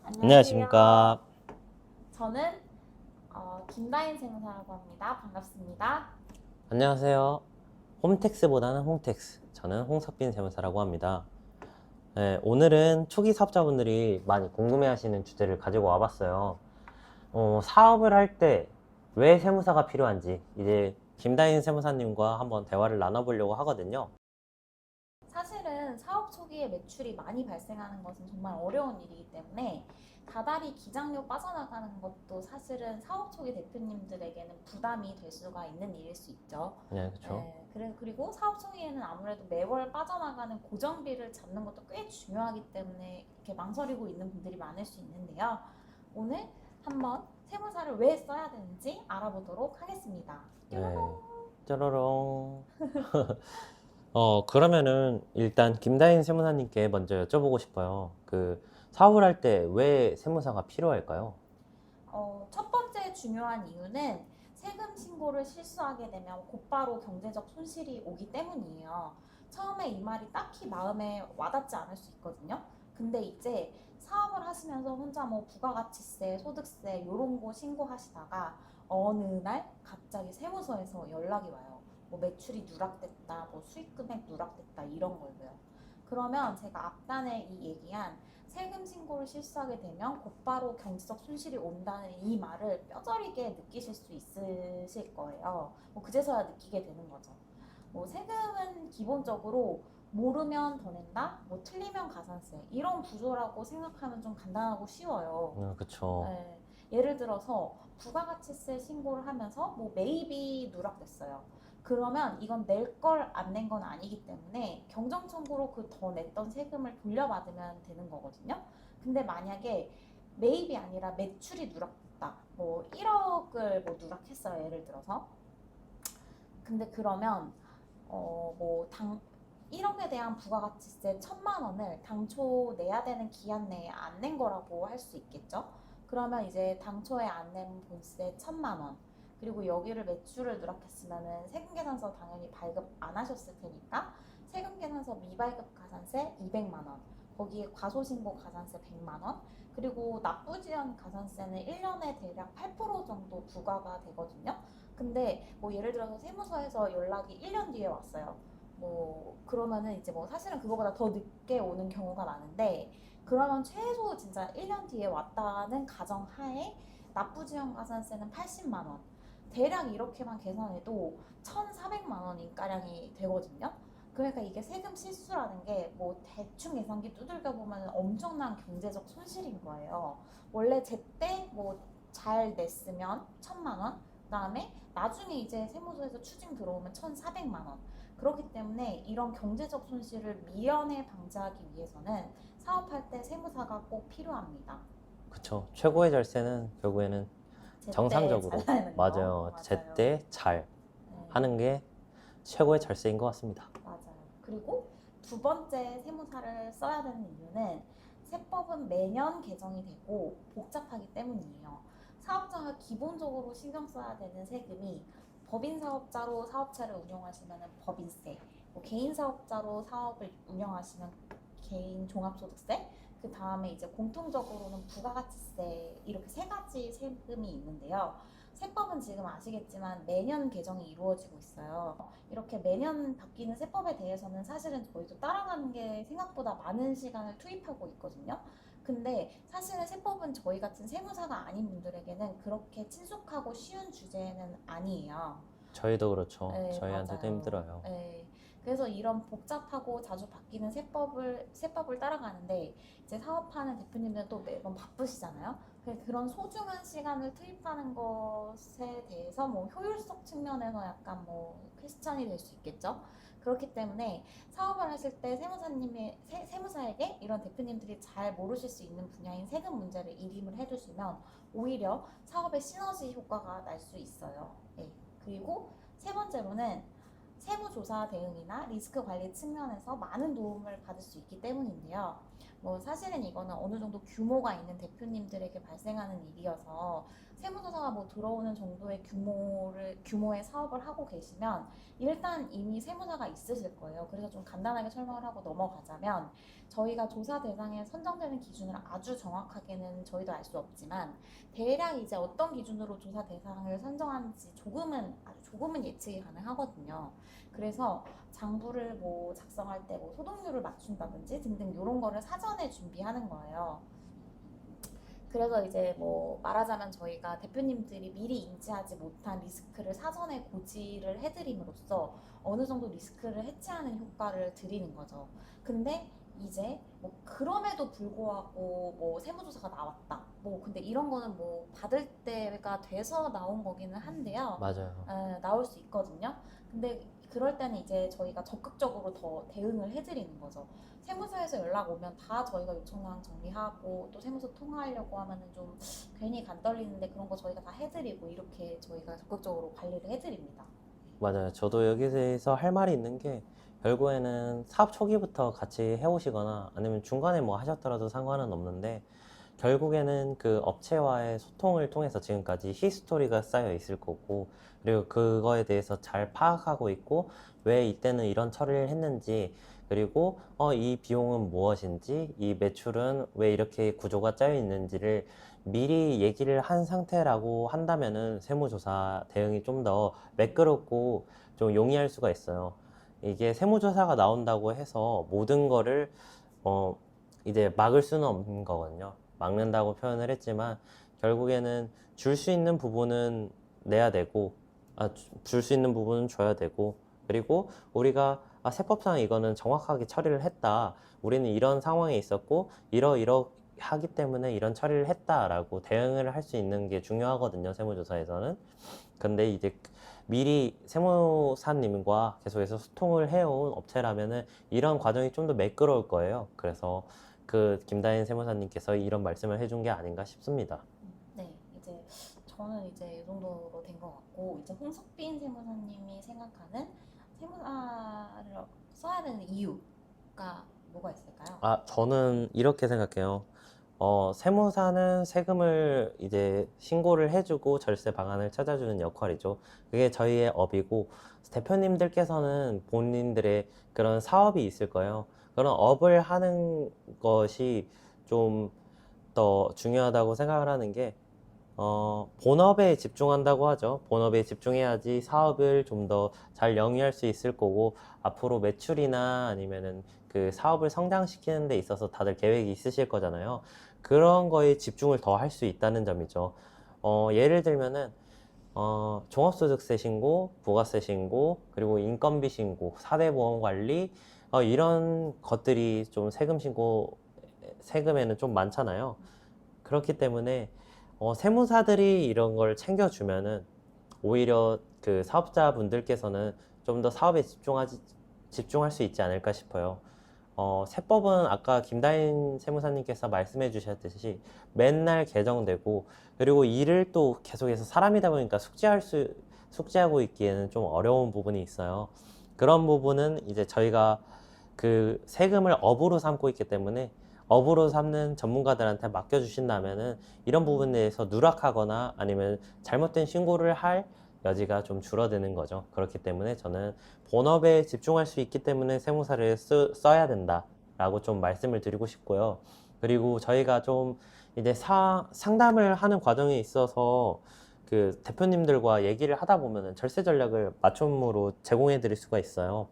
안녕하세요. 안녕하십니까. 저는 김다인 세무사라고 합니다. 반갑습니다. 안녕하세요. 홈택스보다는 홍택스. 저는 홍석빈 세무사라고 합니다. 네, 오늘은 초기 사업자분들이 많이 궁금해하시는 주제를 가지고 와봤어요. 사업을 할 때 왜 세무사가 필요한지 이제 김다인 세무사님과 한번 대화를 나눠보려고 하거든요. 사실은 사업 초기에 매출이 많이 발생하는 것은 정말 어려운 일이기 때문에 다달이 기장료 빠져나가는 것도 사실은 사업 초기 대표님들에게는 부담이 될 수가 있는 일일 수 있죠. 네, 그렇죠. 그리고 사업 초기에는 아무래도 매월 빠져나가는 고정비를 잡는 것도 꽤 중요하기 때문에 이렇게 망설이고 있는 분들이 많을 수 있는데요. 오늘 한번 세무사를 왜 써야 되는지 알아보도록 하겠습니다. 네, 짜라롱. 그러면은 일단 김다인 세무사님께 먼저 여쭤보고 싶어요. 사업을 할 때 왜 세무사가 필요할까요? 첫 번째 중요한 이유는 세금 신고를 실수하게 되면 곧바로 경제적 손실이 오기 때문이에요. 처음에 이 말이 딱히 마음에 와닿지 않을 수 있거든요. 근데 이제 사업을 하시면서 혼자 뭐 부가가치세, 소득세 이런 거 신고하시다가 어느 날 갑자기 세무서에서 연락이 와요. 뭐 매출이 누락됐다, 뭐 수익 금액 누락됐다 이런 걸로요. 그러면 제가 앞단에 이 얘기한 세금 신고를 실수하게 되면 곧바로 경제적 손실이 온다는 이 말을 뼈저리게 느끼실 수 있으실 거예요. 뭐 그제서야 느끼게 되는 거죠. 뭐 세금은 기본적으로 모르면 더 낸다, 뭐 틀리면 가산세 이런 구조라고 생각하면 좀 간단하고 쉬워요. 그쵸. 네. 예를 들어서 부가가치세 신고를 하면서 뭐 매입이 누락됐어요. 그러면 이건 낼 걸 안 낸 건 아니기 때문에 경정 청구로 그 더 냈던 세금을 돌려받으면 되는 거거든요. 근데 만약에 매입이 아니라 매출이 누락됐다. 뭐 1억을 뭐 누락했어요. 예를 들어서. 근데 그러면 뭐당 1억에 대한 부가가치세 1,000만 원을 당초 내야 되는 기한 내에 안 낸 거라고 할 수 있겠죠. 그러면 이제 당초에 안 낸 본세 1,000만 원 그리고 여기를 매출을 누락했으면은 세금계산서 당연히 발급 안 하셨을 테니까 세금계산서 미발급 가산세 200만 원 거기에 과소신고 가산세 100만 원 그리고 납부지연 가산세는 1년에 대략 8% 정도 부과가 되거든요. 근데 뭐 예를 들어서 세무서에서 연락이 1년 뒤에 왔어요. 뭐 그러면은 이제 뭐 사실은 그거보다 더 늦게 오는 경우가 많은데 그러면 최소 진짜 1년 뒤에 왔다는 가정하에 납부지연 가산세는 80만 원. 대략 이렇게만 계산해도 1,400만 원인가량이 되거든요. 그러니까 이게 세금 실수라는 게 뭐 대충 계산기 두들겨 보면 엄청난 경제적 손실인 거예요. 원래 제때 뭐 잘 냈으면 1,000만 원, 그다음에 나중에 이제 세무서에서 추징 들어오면 1,400만 원. 그렇기 때문에 이런 경제적 손실을 미연에 방지하기 위해서는 사업할 때 세무사가 꼭 필요합니다. 그쵸. 최고의 절세는 결국에는 제때 잘 정상적으로, 나는 거. 맞아요. 맞아요. 제때 잘 네, 하는 게 최고의 절세인 것 같습니다. 맞아요. 그리고 두 번째 세무사를 써야 되는 이유는 세법은 매년 개정이 되고 복잡하기 때문이에요. 사업자가 기본적으로 신경 써야 되는 세금이 법인 사업자로 사업체를 운영하시면 법인세, 뭐 개인 사업자로 사업을 운영하시면 개인 종합소득세, 그 다음에 이제 공통적으로는 부가가치세 이렇게 세 가지 세금이 있는데요. 세법은 지금 아시겠지만 매년 개정이 이루어지고 있어요. 이렇게 매년 바뀌는 세법에 대해서는 사실은 저희도 따라가는 게 생각보다 많은 시간을 투입하고 있거든요. 근데 사실은 세법은 저희 같은 세무사가 아닌 분들에게는 그렇게 친숙하고 쉬운 주제는 아니에요. 저희도 그렇죠. 네, 저희한테도 맞아요. 힘들어요. 네. 그래서 이런 복잡하고 자주 바뀌는 세법을 따라가는데 이제 사업하는 대표님들은 또 매번 바쁘시잖아요. 그런 소중한 시간을 투입하는 것에 대해서 뭐 효율성 측면에서 약간 뭐 퀘스천이 될 수 있겠죠. 그렇기 때문에 사업을 하실 때 세무사에게 이런 대표님들이 잘 모르실 수 있는 분야인 세금 문제를 일임을 해두시면 오히려 사업의 시너지 효과가 날 수 있어요. 네. 그리고 세 번째로는 세무조사 대응이나 리스크 관리 측면에서 많은 도움을 받을 수 있기 때문인데요. 뭐 사실은 이거는 어느 정도 규모가 있는 대표님들에게 발생하는 일이어서 세무조사가 뭐 들어오는 정도의 규모의 사업을 하고 계시면 일단 이미 세무사가 있으실 거예요. 그래서 좀 간단하게 설명을 하고 넘어가자면 저희가 조사 대상에 선정되는 기준을 아주 정확하게는 저희도 알 수 없지만 대략 이제 어떤 기준으로 조사 대상을 선정하는지 아주 조금은 예측이 가능하거든요. 그래서 장부를 뭐 작성할 때 뭐 소득률을 맞춘다든지 등등 이런 거를 사전에 준비하는 거예요. 그래서 이제 뭐 말하자면 저희가 대표님들이 미리 인지하지 못한 리스크를 사전에 고지를 해드림으로써 어느 정도 리스크를 해치하는 효과를 드리는 거죠. 근데 이제 뭐 그럼에도 불구하고 뭐 세무조사가 나왔다. 뭐 근데 이런 거는 뭐 받을 때가 돼서 나온 거기는 한데요. 맞아요. 나올 수 있거든요. 근데 그럴 때는 이제 저희가 적극적으로 더 대응을 해드리는 거죠. 세무서에서 연락 오면 다 저희가 요청사항 정리하고 또 세무서 통화하려고 하면은 좀 괜히 간 떨리는데 그런 거 저희가 다 해드리고 이렇게 저희가 적극적으로 관리를 해드립니다. 맞아요. 저도 여기서 할 말이 있는 게 결국에는 사업 초기부터 같이 해오시거나 아니면 중간에 뭐 하셨더라도 상관은 없는데 결국에는 그 업체와의 소통을 통해서 지금까지 히스토리가 쌓여 있을 거고 그리고 그거에 대해서 잘 파악하고 있고 왜 이때는 이런 처리를 했는지 그리고 이 비용은 무엇인지 이 매출은 왜 이렇게 구조가 짜여 있는지를 미리 얘기를 한 상태라고 한다면은 세무조사 대응이 좀 더 매끄럽고 좀 용이할 수가 있어요. 이게 세무조사가 나온다고 해서 모든 거를 어 이제 막을 수는 없는 거거든요. 막는다고 표현을 했지만 결국에는 줄 수 있는 부분은 내야 되고 줄 수 있는 부분은 줘야 되고 그리고 우리가 세법상 이거는 정확하게 처리를 했다. 우리는 이런 상황에 있었고 이러 하기 때문에 이런 처리를 했다라고 대응을 할 수 있는 게 중요하거든요. 세무조사에서는. 근데 이제 미리 세무사님과 계속해서 소통을 해온 업체라면은 이런 과정이 좀 더 매끄러울 거예요. 그래서 그 김다인 세무사님께서 이런 말씀을 해준 게 아닌가 싶습니다. 네, 이제 저는 이제 이 정도로 된 것 같고 이제 홍석빈 세무사님이 생각하는 세무사를 써야 되는 이유가 뭐가 있을까요? 저는 이렇게 생각해요. 세무사는 세금을 이제 신고를 해주고 절세 방안을 찾아주는 역할이죠. 그게 저희의 업이고, 대표님들께서는 본인들의 그런 사업이 있을 거예요. 그런 업을 하는 것이 좀 더 중요하다고 생각을 하는 게, 본업에 집중한다고 하죠. 본업에 집중해야지 사업을 좀 더 잘 영위할 수 있을 거고, 앞으로 매출이나 아니면은 그 사업을 성장시키는 데 있어서 다들 계획이 있으실 거잖아요. 그런 거에 집중을 더 할 수 있다는 점이죠. 예를 들면은, 종합소득세 신고, 부가세 신고, 그리고 인건비 신고, 사대보험 관리, 이런 것들이 좀 세금에는 좀 많잖아요. 그렇기 때문에 세무사들이 이런 걸 챙겨주면은 오히려 그 사업자분들께서는 좀 더 사업에 집중할 수 있지 않을까 싶어요. 세법은 아까 김다인 세무사님께서 말씀해 주셨듯이 맨날 개정되고 그리고 일을 또 계속해서 사람이다 보니까 숙지하고 있기에는 좀 어려운 부분이 있어요. 그런 부분은 이제 저희가 그 세금을 업으로 삼고 있기 때문에 업으로 삼는 전문가들한테 맡겨주신다면은 이런 부분에 대해서 누락하거나 아니면 잘못된 신고를 할 여지가 좀 줄어드는 거죠. 그렇기 때문에 저는 본업에 집중할 수 있기 때문에 세무사를 써야 된다라고 좀 말씀을 드리고 싶고요. 그리고 저희가 좀 이제 상담을 하는 과정에 있어서 그 대표님들과 얘기를 하다 보면은 절세 전략을 맞춤으로 제공해 드릴 수가 있어요.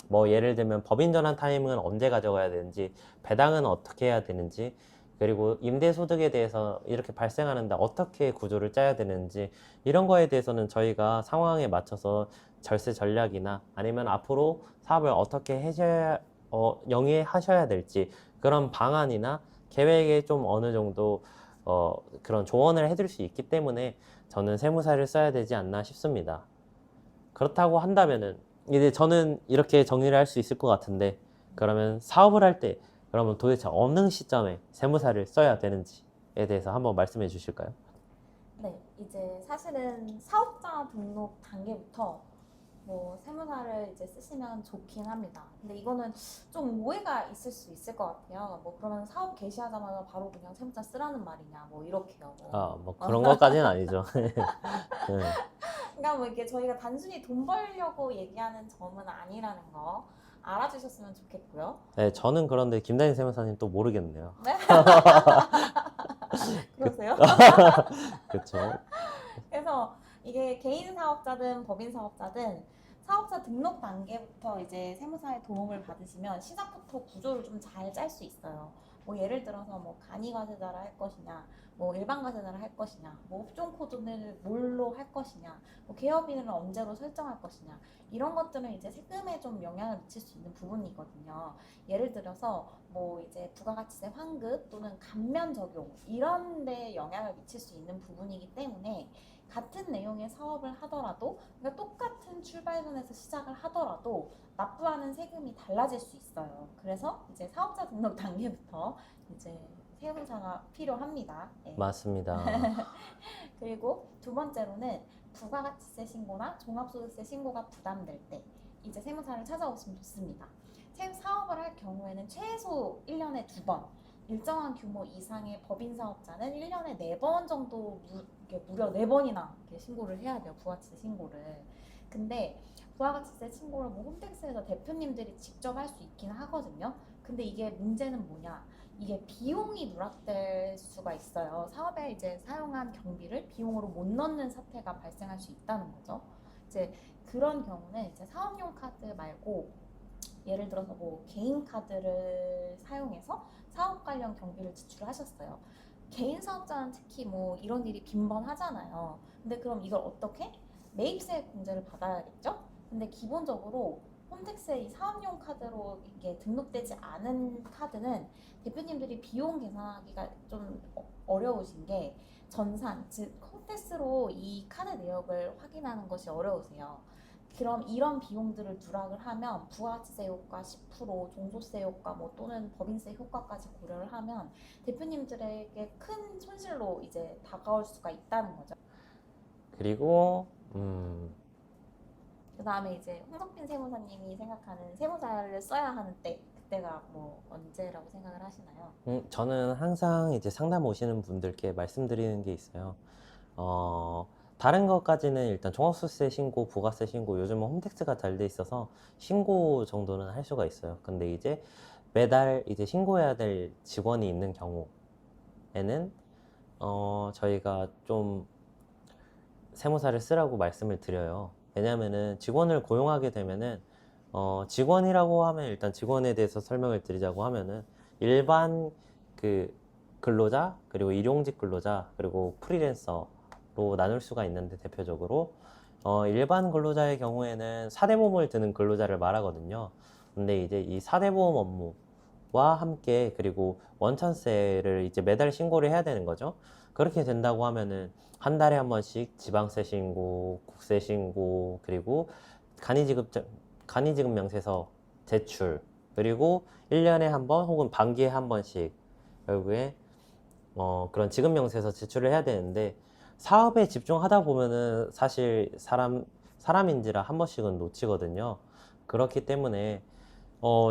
뭐 예를 들면 법인 전환 타임은 언제 가져가야 되는지, 배당은 어떻게 해야 되는지, 그리고 임대소득에 대해서 이렇게 발생하는데 어떻게 구조를 짜야 되는지 이런 거에 대해서는 저희가 상황에 맞춰서 절세 전략이나 아니면 앞으로 사업을 어떻게 영위하셔야 될지 그런 방안이나 계획에 좀 어느 정도 그런 조언을 해드릴 수 있기 때문에 저는 세무사를 써야 되지 않나 싶습니다. 그렇다고 한다면은 이제 저는 이렇게 정리를 할 수 있을 것 같은데 그러면 사업을 할 때 그러면 도대체 어느 시점에 세무사를 써야 되는지에 대해서 한번 말씀해 주실까요? 네, 이제 사실은 사업자 등록 단계부터 뭐 세무사를 이제 쓰시면 좋긴 합니다. 근데 이거는 좀 오해가 있을 수 있을 것 같아요. 뭐 그러면 사업 개시하자마자 바로 그냥 세무사 쓰라는 말이냐, 뭐 이렇게요. 뭐 그런 것까지는 아니죠. 네. 그러니까 뭐 이게 저희가 단순히 돈 벌려고 얘기하는 점은 아니라는 거. 알아주셨으면 좋겠고요. 네, 저는 그런데 김다인 세무사님 또 모르겠네요. 네? 그러세요? 그렇죠. 그래서 이게 개인 사업자든 법인 사업자든 사업자 등록 단계부터 이제 세무사의 도움을 받으시면 시작부터 구조를 좀 잘 짤 수 있어요. 뭐 예를 들어서 뭐 간이 과세자를 할 것이냐, 뭐 일반 과세자를 할 것이냐, 뭐 업종 코드를 뭘로 할 것이냐, 뭐 개업인을 언제로 설정할 것이냐, 이런 것들은 이제 세금에 좀 영향을 미칠 수 있는 부분이거든요. 예를 들어서 뭐 이제 부가가치세 환급 또는 감면 적용 이런 데 영향을 미칠 수 있는 부분이기 때문에 같은 내용의 사업을 하더라도, 그러니까 똑같은 출발선에서 시작을 하더라도 납부하는 세금이 달라질 수 있어요. 그래서 이제 사업자 등록 단계부터 이제 세무사가 필요합니다. 네. 맞습니다. 그리고 두 번째로는 부가가치세 신고나 종합소득세 신고가 부담될 때 이제 세무사를 찾아오시면 좋습니다. 사업을 할 경우에는 최소 1년에 2번, 일정한 규모 이상의 법인 사업자는 1년에 4번 정도 무려 4번이나 신고를 해야 돼요. 부가가치세 신고를. 근데 부가가치세 신고를 뭐 홈택스에서 대표님들이 직접 할 수 있긴 하거든요. 근데 이게 문제는 뭐냐? 이게 비용이 누락될 수가 있어요. 사업에 이제 사용한 경비를 비용으로 못 넣는 사태가 발생할 수 있다는 거죠. 이제 그런 경우는 이제 사업용 카드 말고 예를 들어서 뭐 개인 카드를 사용해서 사업 관련 경비를 지출하셨어요. 개인 사업자는 특히 뭐 이런 일이 빈번하잖아요. 근데 그럼 이걸 어떻게? 매입세 공제를 받아야겠죠? 근데 기본적으로 홈택스에 이 사업용 카드로 이게 등록되지 않은 카드는 대표님들이 비용 계산하기가 좀 어려우신 게 전산, 즉 홈택스로 이 카드 내역을 확인하는 것이 어려우세요. 그럼 이런 비용들을 누락을 하면 부가가치세 효과 10%, 종소세 효과 뭐 또는 법인세 효과까지 고려를 하면 대표님들에게 큰 손실로 이제 다가올 수가 있다는 거죠. 그리고 그 다음에 이제 홍석빈 세무사님이 생각하는 세무사를 써야 하는 때, 그때가 뭐 언제라고 생각을 하시나요? 저는 항상 이제 상담 오시는 분들께 말씀드리는 게 있어요. 다른 것까지는 일단 종합소득세 신고, 부가세 신고, 요즘은 홈택스가 잘 돼 있어서 신고 정도는 할 수가 있어요. 근데 이제 매달 이제 신고해야 될 직원이 있는 경우에는 저희가 좀 세무사를 쓰라고 말씀을 드려요. 왜냐면은 직원을 고용하게 되면은 직원이라고 하면 일단 직원에 대해서 설명을 드리자고 하면은 일반 그 근로자, 그리고 일용직 근로자, 그리고 프리랜서로 나눌 수가 있는데 대표적으로 일반 근로자의 경우에는 사대보험을 드는 근로자를 말하거든요. 근데 이제 이 사대보험 업무와 함께 그리고 원천세를 이제 매달 신고를 해야 되는 거죠. 그렇게 된다고 하면은 한 달에 한 번씩 지방세 신고, 국세 신고, 그리고 간이지급 명세서 제출, 그리고 1년에 한 번 혹은 반기에 한 번씩 결국에 그런 지급 명세서 제출을 해야 되는데 사업에 집중하다 보면은 사실 사람인지라 한 번씩은 놓치거든요. 그렇기 때문에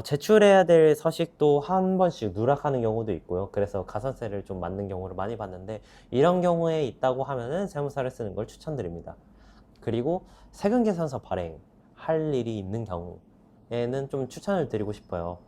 제출해야 될 서식도 한 번씩 누락하는 경우도 있고요. 그래서 가산세를 좀 맞는 경우를 많이 봤는데 이런 경우에 있다고 하면은 세무사를 쓰는 걸 추천드립니다. 그리고 세금계산서 발행할 일이 있는 경우에는 좀 추천을 드리고 싶어요.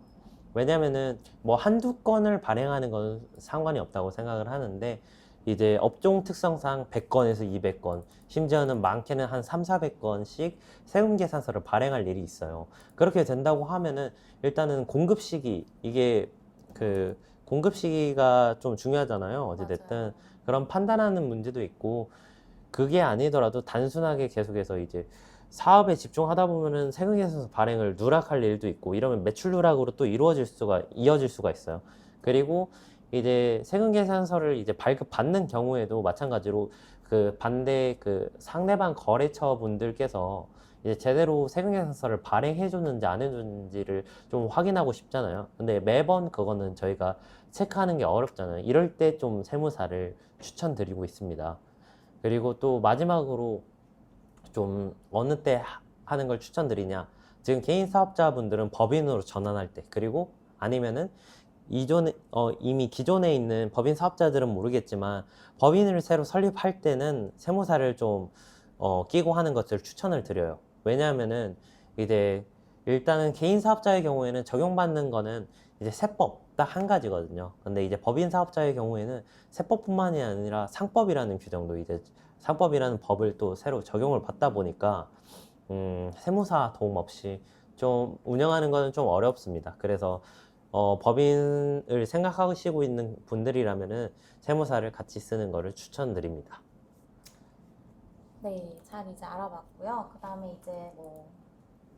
왜냐면은 뭐 한두 건을 발행하는 건 상관이 없다고 생각을 하는데 이제 업종 특성상 100건에서 200건, 심지어는 많게는 한 3, 400건씩 세금 계산서를 발행할 일이 있어요. 그렇게 된다고 하면은 일단은 공급 시기, 이게 그 공급 시기가 좀 중요하잖아요. 어찌됐든. 맞아요. 그런 판단하는 문제도 있고 그게 아니더라도 단순하게 계속해서 이제 사업에 집중하다 보면은 세금계산서 발행을 누락할 일도 있고 이러면 매출 누락으로 또 이어질 수가 있어요. 그리고 이제 세금계산서를 이제 발급받는 경우에도 마찬가지로 그 반대 그 상대방 거래처 분들께서 이제 제대로 세금계산서를 발행해 줬는지 안 해줬는지를 좀 확인하고 싶잖아요. 근데 매번 그거는 저희가 체크하는 게 어렵잖아요. 이럴 때 좀 세무사를 추천드리고 있습니다. 그리고 또 마지막으로 좀 어느 때 하는 걸 추천드리냐. 지금 개인 사업자분들은 법인으로 전환할 때, 그리고 아니면은 이미 기존에 있는 법인 사업자들은 모르겠지만 법인을 새로 설립할 때는 세무사를 좀 끼고 하는 것을 추천을 드려요. 왜냐하면은 이제 일단은 개인 사업자의 경우에는 적용받는 거는 이제 세법 딱 한 가지거든요. 근데 이제 법인 사업자의 경우에는 세법뿐만이 아니라 상법이라는 규정도 이제 상법이라는 법을 또 새로 적용을 받다 보니까 세무사 도움 없이 좀 운영하는 거는 좀 어렵습니다. 그래서 법인을 생각하시고 있는 분들이라면은 세무사를 같이 쓰는 거를 추천드립니다. 네, 잘 이제 알아봤고요. 그 다음에 이제 뭐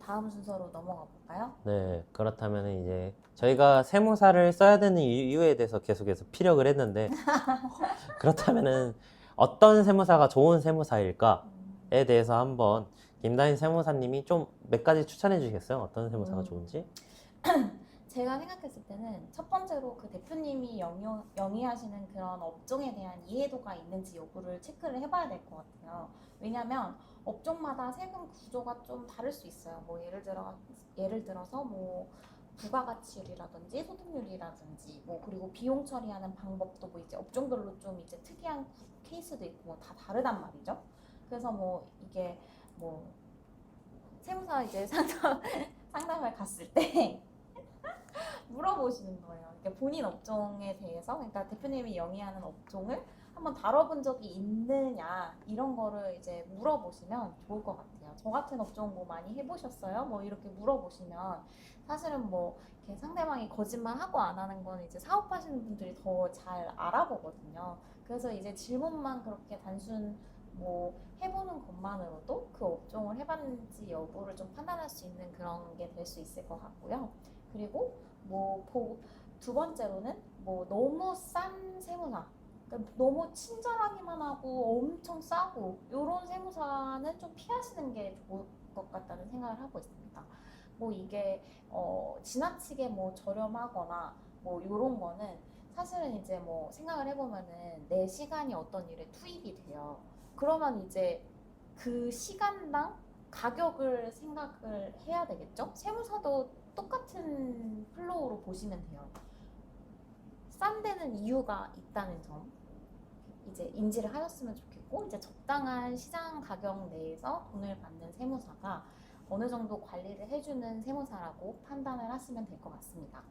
다음 순서로 넘어가 볼까요? 네, 그렇다면 이제 저희가 세무사를 써야 되는 이유에 대해서 계속해서 피력을 했는데 그렇다면은 어떤 세무사가 좋은 세무사일까에 대해서 한번 김다인 세무사님이 좀 몇 가지 추천해 주시겠어요? 어떤 세무사가 음, 좋은지? 제가 생각했을 때는 첫 번째로 그 대표님이 영위하시는 그런 업종에 대한 이해도가 있는지 여부를 체크를 해봐야 될 것 같아요. 왜냐하면 업종마다 세금 구조가 좀 다를 수 있어요. 뭐 예를 들어서 뭐 부가가치율이라든지 소득률이라든지 뭐 그리고 비용 처리하는 방법도 뭐 이제 업종별로 좀 이제 특이한 케이스도 있고 뭐 다 다르단 말이죠. 그래서 뭐 이게 뭐 세무사 이제 상담을 갔을 때 물어보시는 거예요. 그러니까 본인 업종에 대해서, 그러니까 대표님이 영위하는 업종을 한번 다뤄본 적이 있느냐 이런 거를 이제 물어보시면 좋을 것 같아요. 저 같은 업종 뭐 많이 해보셨어요? 뭐 이렇게 물어보시면 사실은 뭐 이렇게 상대방이 거짓말하고 안 하는 건 이제 사업하시는 분들이 더 잘 알아보거든요. 그래서 이제 질문만 그렇게 단순 뭐 해보는 것만으로도 그 업종을 해봤는지 여부를 좀 판단할 수 있는 그런 게 될 수 있을 것 같고요. 그리고 두 번째로는 뭐 너무 싼 세무사, 그러니까 너무 친절하기만 하고 엄청 싸고 이런 세무사는 좀 피하시는 게 좋을 것 같다는 생각을 하고 있습니다. 뭐 이게 지나치게 뭐 저렴하거나 뭐 이런 거는 사실은 이제 뭐 생각을 해보면은 내 시간이 어떤 일에 투입이 돼요. 그러면 이제 그 시간당 가격을 생각을 해야 되겠죠? 세무사도 똑같은 플로우로 보시면 돼요. 싼 데는 이유가 있다는 점 이제 인지를 하셨으면 좋겠고, 이제 적당한 시장 가격 내에서 돈을 받는 세무사가 어느 정도 관리를 해주는 세무사라고 판단을 하시면 될 것 같습니다.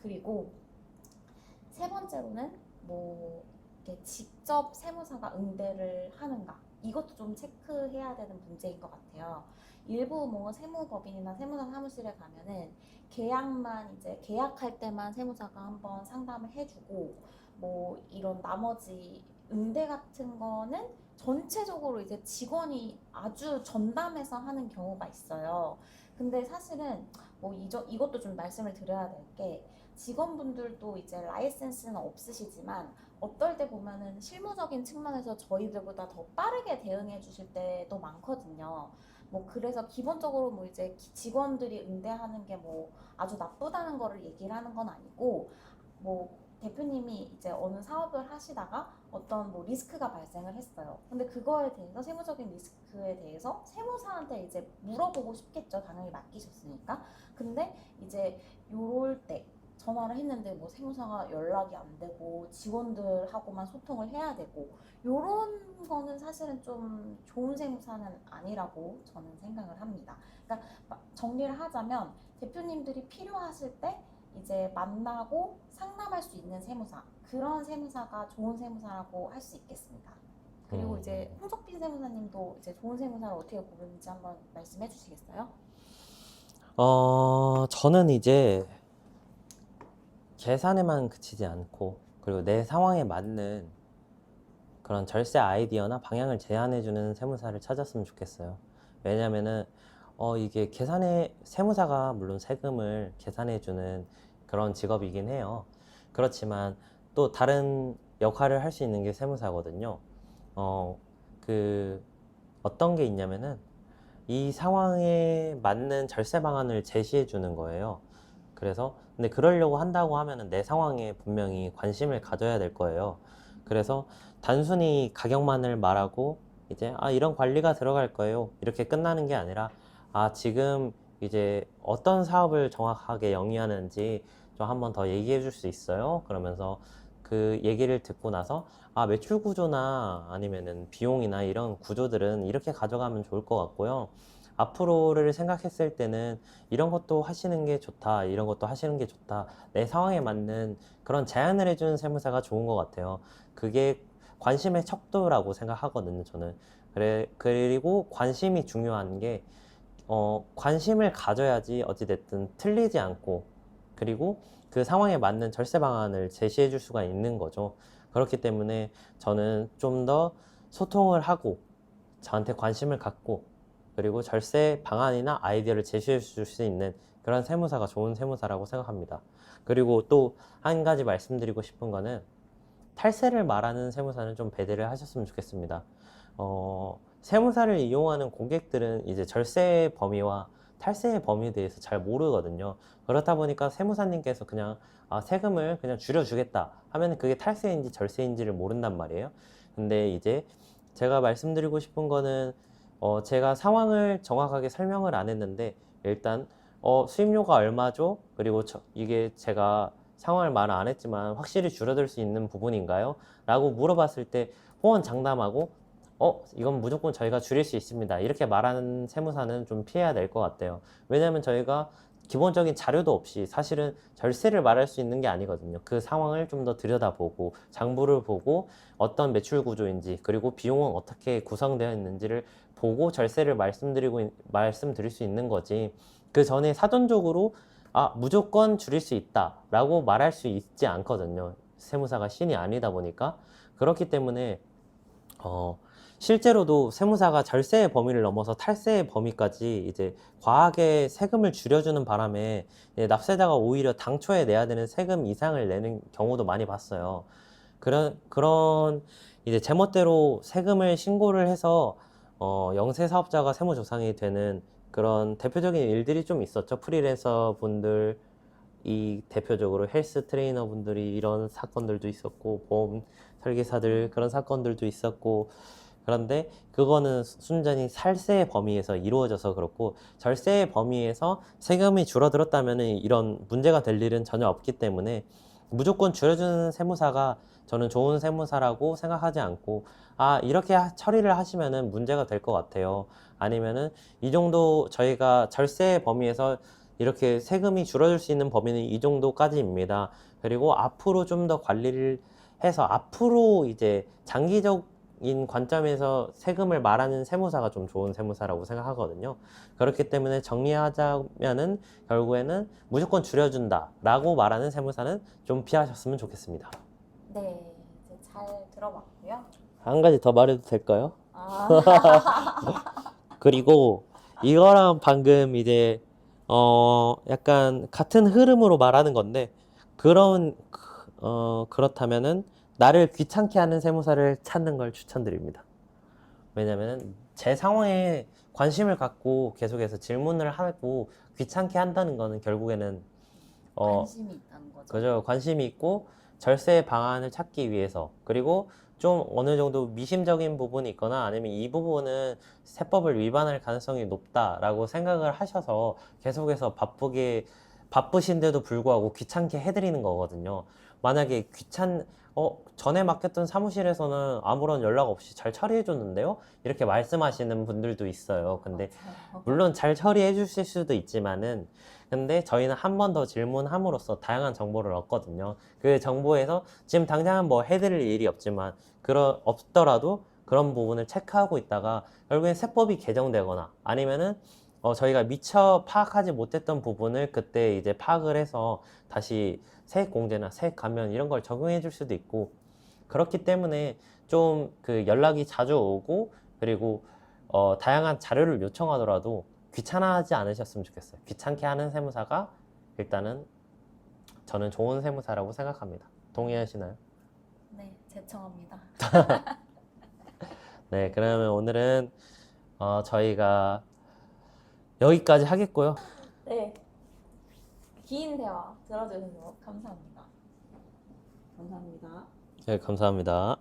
그리고 세 번째로는 뭐 이렇게 직접 세무사가 응대를 하는가, 이것도 좀 체크해야 되는 문제인 것 같아요. 일부 뭐 세무법인이나 세무사 사무실에 가면은 계약만 이제 계약할 때만 세무사가 한번 상담을 해주고 뭐 이런 나머지 응대 같은 거는 전체적으로 이제 직원이 아주 전담해서 하는 경우가 있어요. 근데 사실은 뭐 이것도 좀 말씀을 드려야 될 게, 직원분들도 이제 라이센스는 없으시지만 어떨 때 보면은 실무적인 측면에서 저희들보다 더 빠르게 대응해 주실 때도 많거든요. 뭐 그래서 기본적으로 뭐 이제 직원들이 응대하는 게 뭐 아주 나쁘다는 거를 얘기를 하는 건 아니고, 뭐 대표님이 이제 어느 사업을 하시다가 어떤 뭐 리스크가 발생을 했어요. 근데 그거에 대해서 세무적인 리스크에 대해서 세무사한테 이제 물어보고 싶겠죠. 당연히 맡기셨으니까. 근데 이제 요럴 때 전화를 했는데 뭐 세무사가 연락이 안 되고 직원들하고만 소통을 해야 되고 요런 거는 사실은 좀 좋은 세무사는 아니라고 저는 생각을 합니다. 그러니까 정리를 하자면 대표님들이 필요하실 때 이제 만나고 상담할 수 있는 세무사, 그런 세무사가 좋은 세무사라고 할 수 있겠습니다. 그리고 이제 홍석빈 세무사님도 이제 좋은 세무사를 어떻게 고르는지 한번 말씀해 주시겠어요? 저는 이제 계산에만 그치지 않고 그리고 내 상황에 맞는 그런 절세 아이디어나 방향을 제안해주는 세무사를 찾았으면 좋겠어요. 왜냐면은 이게 세무사가 물론 세금을 계산해주는 그런 직업이긴 해요. 그렇지만 또 다른 역할을 할 수 있는 게 세무사거든요. 어, 그 어떤 게 있냐면은 이 상황에 맞는 절세 방안을 제시해 주는 거예요. 그래서 근데 그러려고 한다고 하면은 내 상황에 분명히 관심을 가져야 될 거예요. 그래서 단순히 가격만을 말하고 이제 이런 관리가 들어갈 거예요. 이렇게 끝나는 게 아니라 지금 이제 어떤 사업을 정확하게 영위하는지 좀 한번 더 얘기해 줄 수 있어요? 그러면서 그 얘기를 듣고 나서 매출 구조나 아니면은 비용이나 이런 구조들은 이렇게 가져가면 좋을 것 같고요. 앞으로를 생각했을 때는 이런 것도 하시는 게 좋다, 이런 것도 하시는 게 좋다, 내 상황에 맞는 그런 제안을 해주는 세무사가 좋은 것 같아요. 그게 관심의 척도라고 생각하거든요, 저는. 그리고 관심이 중요한 게, 관심을 가져야지 어찌됐든 틀리지 않고, 그리고 그 상황에 맞는 절세 방안을 제시해 줄 수가 있는 거죠. 그렇기 때문에 저는 좀 더 소통을 하고, 저한테 관심을 갖고, 그리고 절세 방안이나 아이디어를 제시해 줄 수 있는 그런 세무사가 좋은 세무사라고 생각합니다. 그리고 또 한 가지 말씀드리고 싶은 거는, 탈세를 말하는 세무사는 좀 배제를 하셨으면 좋겠습니다. 세무사를 이용하는 고객들은 이제 절세 범위와 탈세의 범위에 대해서 잘 모르거든요. 그렇다 보니까 세무사님께서 그냥 세금을 그냥 줄여주겠다 하면 그게 탈세인지 절세인지를 모른단 말이에요. 근데 이제 제가 말씀드리고 싶은 거는, 제가 상황을 정확하게 설명을 안 했는데, 일단 수임료가 얼마죠? 그리고 이게 제가 상황을 말 안 했지만 확실히 줄어들 수 있는 부분인가요? 라고 물어봤을 때 호언장담하고 이건 무조건 저희가 줄일 수 있습니다, 이렇게 말하는 세무사는 좀 피해야 될 것 같아요. 왜냐하면 저희가 기본적인 자료도 없이 사실은 절세를 말할 수 있는 게 아니거든요. 그 상황을 좀 더 들여다보고 장부를 보고 어떤 매출 구조인지, 그리고 비용은 어떻게 구성되어 있는지를 보고 절세를 말씀드릴 수 있는 거지, 그 전에 사전적으로 무조건 줄일 수 있다라고 말할 수 있지 않거든요. 세무사가 신이 아니다 보니까. 그렇기 때문에 실제로도 세무사가 절세의 범위를 넘어서 탈세의 범위까지 이제 과하게 세금을 줄여주는 바람에 납세자가 오히려 당초에 내야 되는 세금 이상을 내는 경우도 많이 봤어요. 그런 이제 제멋대로 세금을 신고를 해서 영세 사업자가 세무조상이 되는 그런 대표적인 일들이 좀 있었죠. 프리랜서 분들, 이 대표적으로 헬스 트레이너 분들이 이런 사건들도 있었고, 보험 설계사들 그런 사건들도 있었고. 그런데 그거는 순전히 탈세의 범위에서 이루어져서 그렇고, 절세의 범위에서 세금이 줄어들었다면 이런 문제가 될 일은 전혀 없기 때문에, 무조건 줄여주는 세무사가 저는 좋은 세무사라고 생각하지 않고, 이렇게 처리를 하시면은 문제가 될 것 같아요. 아니면은 이 정도 저희가 절세의 범위에서 이렇게 세금이 줄어들 수 있는 범위는 이 정도까지입니다. 그리고 앞으로 좀 더 관리를 해서 앞으로 이제 장기적인 관점에서 세금을 말하는 세무사가 좀 좋은 세무사라고 생각하거든요. 그렇기 때문에 정리하자면은 결국에는 무조건 줄여준다라고 말하는 세무사는 좀 피하셨으면 좋겠습니다. 네, 이제 잘 들어봤고요. 한 가지 더 말해도 될까요? 아, 그리고 이거랑 방금 이제 약간 같은 흐름으로 말하는 건데, 그렇다면은 나를 귀찮게 하는 세무사를 찾는 걸 추천드립니다. 왜냐면은 제 상황에 관심을 갖고 계속해서 질문을 하고 귀찮게 한다는 거는 결국에는 관심이 있다는 거죠. 그죠. 관심이 있고 절세 방안을 찾기 위해서, 그리고 좀 어느 정도 미심적인 부분이 있거나 아니면 이 부분은 세법을 위반할 가능성이 높다라고 생각을 하셔서 계속해서 바쁘신데도 불구하고 귀찮게 해드리는 거거든요. 만약에 전에 맡겼던 사무실에서는 아무런 연락 없이 잘 처리해 줬는데요, 이렇게 말씀하시는 분들도 있어요. 근데 맞아요. 물론 잘 처리해 주실 수도 있지만은, 근데 저희는 한 번 더 질문함으로써 다양한 정보를 얻거든요. 그 정보에서 지금 당장은 뭐 해드릴 일이 없지만, 없더라도 그런 부분을 체크하고 있다가 결국엔 세법이 개정되거나 아니면은 저희가 미처 파악하지 못했던 부분을 그때 이제 파악을 해서 다시 세액 공제나 세액 감면 이런 걸 적용해 줄 수도 있고, 그렇기 때문에 좀 그 연락이 자주 오고, 그리고 다양한 자료를 요청하더라도 귀찮아하지 않으셨으면 좋겠어요. 귀찮게 하는 세무사가 일단은 저는 좋은 세무사라고 생각합니다. 동의하시나요? 네, 제청합니다. 네, 그러면 오늘은 저희가 여기까지 하겠고요. 네, 긴 대화 들어주셔서 감사합니다. 감사합니다. 네, 감사합니다.